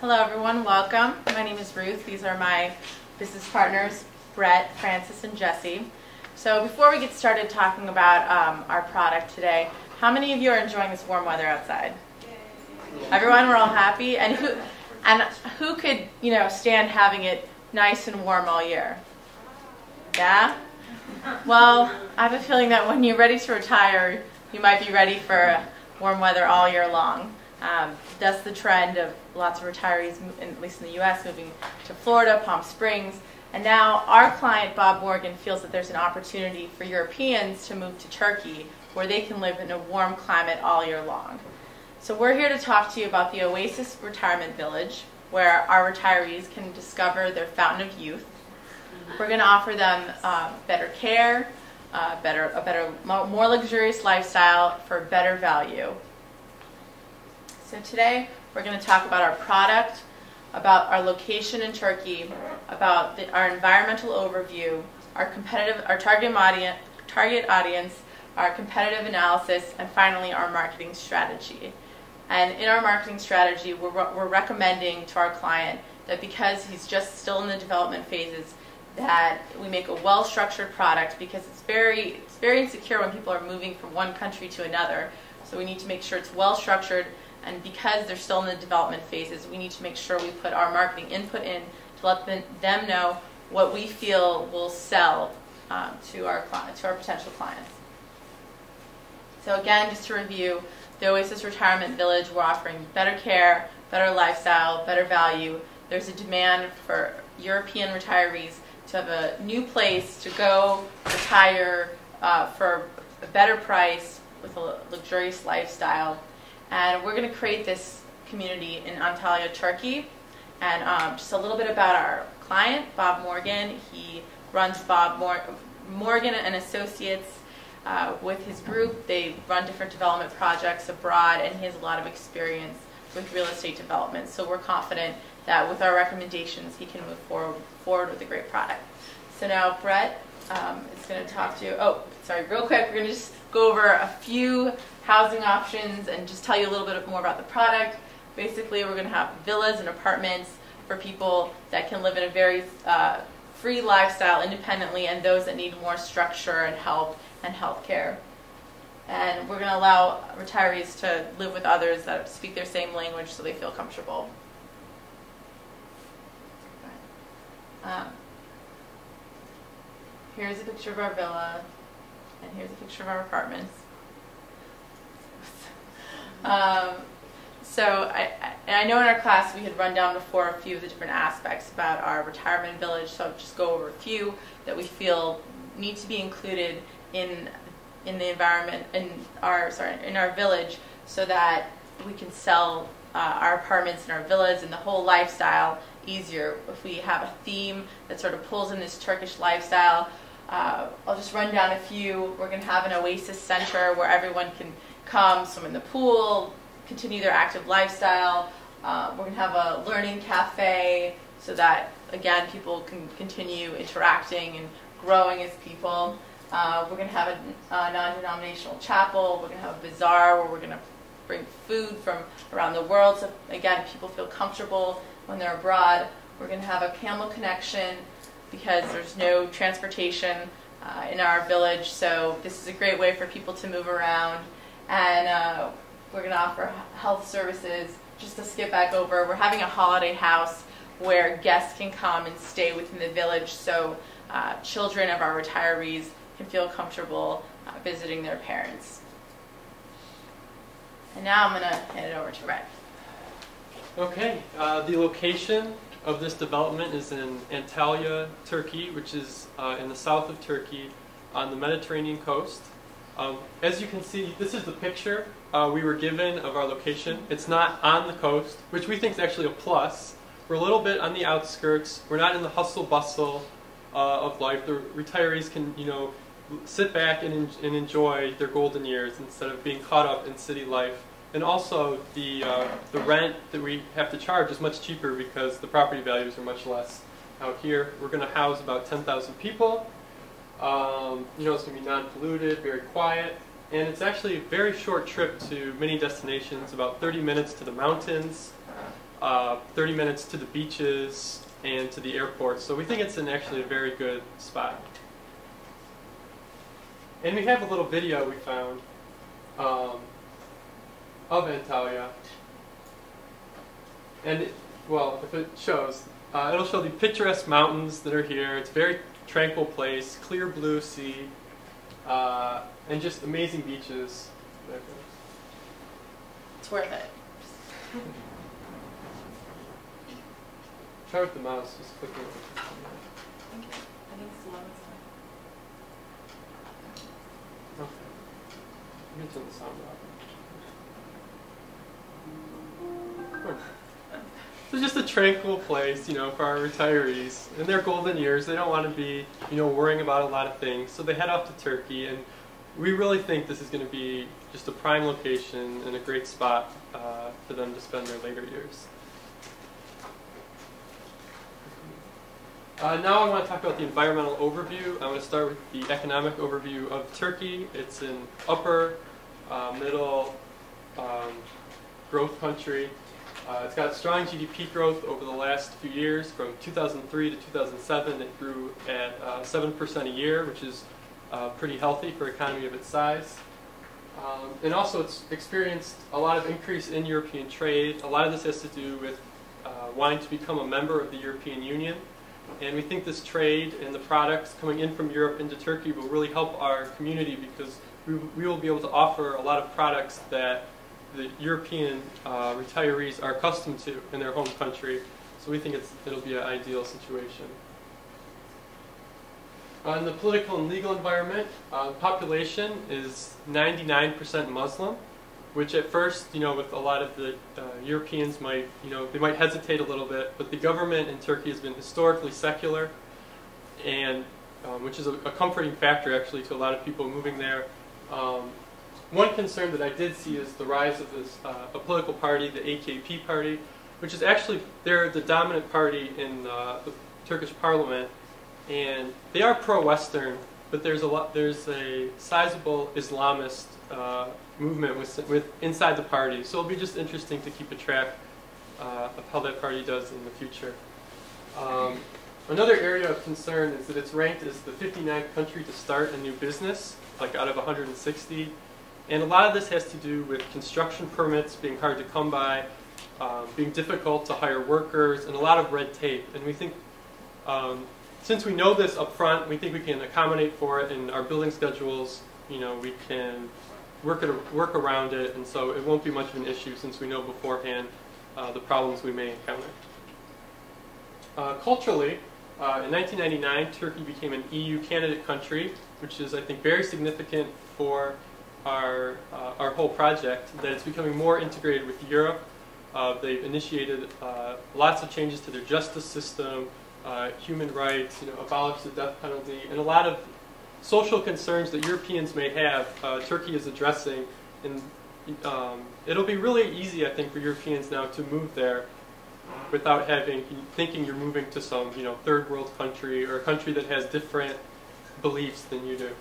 Hello everyone, welcome. My name is Ruth. These are my business partners, Brett, Francis, and Jesse. So before we get started talking about our product today, how many of you are enjoying this warm weather outside? Everyone, we're all happy? And who could, stand having it nice and warm all year? Yeah? Well, I have a feeling that when you're ready to retire, you might be ready for warm weather all year long. That's the trend of lots of retirees, at least in the U.S., moving to Florida, Palm Springs. And now our client, Bob Morgan, feels that there's an opportunity for Europeans to move to Turkey where they can live in a warm climate all year long. So we're here to talk to you about the Oasis Retirement Village, where our retirees can discover their fountain of youth. We're going to offer them better care, a better, more luxurious lifestyle for better value. So today we're going to talk about our product, about our location in Turkey, about our environmental overview, our target audience, our competitive analysis, and finally our marketing strategy. And in our marketing strategy, we're recommending to our client that because he's just still in the development phases, that we make a well-structured product, because it's very insecure when people are moving from one country to another. So we need to make sure it's well-structured. And because they're still in the development phases, we need to make sure we put our marketing input in to let them know what we feel will sell to our potential clients. So again, just to review, the Oasis Retirement Village, we're offering better care, better lifestyle, better value. There's a demand for European retirees to have a new place to go retire for a better price with a luxurious lifestyle. And we're going to create this community in Antalya, Turkey. And just a little bit about our client, Bob Morgan. He runs Morgan and Associates with his group. They run different development projects abroad, and he has a lot of experience with real estate development. So we're confident that with our recommendations, he can move forward with a great product. So now Brett is going to talk to you. Oh, sorry, real quick, we're going to just go over a few housing options and just tell you a little bit more about the product. Basically, we're going to have villas and apartments for people that can live in a very free lifestyle independently, and those that need more structure and help and health care. And we're going to allow retirees to live with others that speak their same language so they feel comfortable. Here's a picture of our villa, and here's a picture of our apartments. So I know in our class we had run down before a few of the different aspects about our retirement village, so I'll just go over a few that we feel need to be included in the environment, in our village, so that we can sell our apartments and our villas and the whole lifestyle easier. If we have a theme that sort of pulls in this Turkish lifestyle, I'll just run down a few. We're going to have an Oasis Center where everyone can come, swim in the pool, continue their active lifestyle. We're going to have a learning cafe so that, again, people can continue interacting and growing as people. We're going to have a non-denominational chapel. We're going to have a bazaar where we're going to bring food from around the world so, again, people feel comfortable when they're abroad. We're going to have a camel connection because there's no transportation in our village, so this is a great way for people to move around. And we're going to offer health services. Just to skip back over, we're having a holiday house where guests can come and stay within the village, so children of our retirees can feel comfortable visiting their parents. And now I'm going to hand it over to Brett. Okay, the location of this development is in Antalya, Turkey, which is in the south of Turkey on the Mediterranean coast. As you can see, this is the picture we were given of our location. It's not on the coast, which we think is actually a plus. We're a little bit on the outskirts. We're not in the hustle bustle of life. The retirees can, sit back and enjoy their golden years instead of being caught up in city life. And also, the rent that we have to charge is much cheaper because the property values are much less out here. We're going to house about 10,000 people. It's going to be non-polluted, very quiet, and it's actually a very short trip to many destinations, about 30 minutes to the mountains. 30 minutes to the beaches and to the airport. So we think it's actually a very good spot. And we have a little video we found of Antalya. And well, if it shows, it'll show the picturesque mountains that are here. It's a very tranquil place, clear blue sea, and just amazing beaches. It's worth it. Try with the mouse, just clicking. I think it's the one that's Okay. Let me turn the sound off. So it's just a tranquil place, for our retirees. In their golden years, they don't want to be, worrying about a lot of things. So they head off to Turkey, and we really think this is going to be just a prime location and a great spot for them to spend their later years. Now I want to talk about the environmental overview. I'm going to start with the economic overview of Turkey. It's an upper, middle growth country. It's got strong GDP growth over the last few years. From 2003 to 2007, it grew at 7% a year, which is pretty healthy for an economy of its size. And also it's experienced a lot of increase in European trade. A lot of this has to do with wanting to become a member of the European Union. And we think this trade and the products coming in from Europe into Turkey will really help our community, because we will be able to offer a lot of products that the European retirees are accustomed to in their home country. So we think it'll be an ideal situation. In the political and legal environment, the population is 99% Muslim, which at first, with a lot of the Europeans they might hesitate a little bit, but the government in Turkey has been historically secular, and which is a comforting factor actually to a lot of people moving there. One concern that I did see is the rise of this a political party, the AKP party, which is actually, they're the dominant party in the Turkish parliament, and they are pro-Western, but there's a sizable Islamist movement with inside the party. So it'll be just interesting to keep a track of how that party does in the future. Another area of concern is that it's ranked as the 59th country to start a new business, like out of 160. And a lot of this has to do with construction permits being hard to come by, being difficult to hire workers, and a lot of red tape. And we think, since we know this up front, we think we can accommodate for it in our building schedules. We can work around it, and so it won't be much of an issue since we know beforehand the problems we may encounter. Culturally, in 1999, Turkey became an EU candidate country, which is, I think, very significant for our whole project, that it's becoming more integrated with Europe. They've initiated lots of changes to their justice system, human rights, abolished the death penalty, and a lot of social concerns that Europeans may have, Turkey is addressing. And it'll be really easy, I think, for Europeans now to move there without thinking you're moving to some third world country or a country that has different beliefs than you do.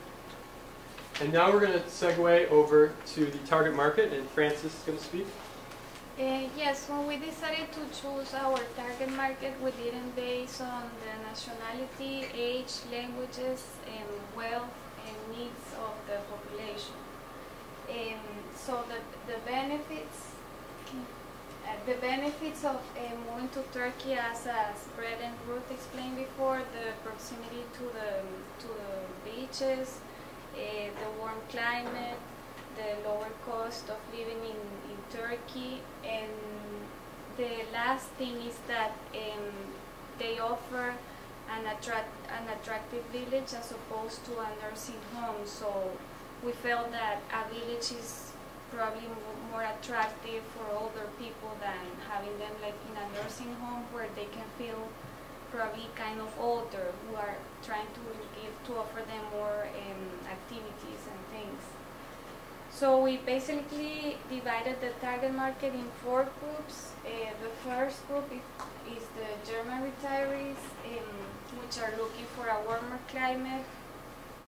And now we're going to segue over to the target market, and Francis is going to speak. Yes, when we decided to choose our target market, we didn't base on the nationality, age, languages, and wealth and needs of the population. So the benefits of moving to Turkey, as Brett and Ruth explained before, the proximity to the beaches, the warm climate, the lower cost of living in Turkey, and the last thing is that they offer an attractive village as opposed to a nursing home. So we felt that a village is probably more attractive for older people than having them like in a nursing home where they can feel probably kind of older, who are trying to offer them more activities and things. So we basically divided the target market in 4 groups. The first group is the German retirees, which are looking for a warmer climate,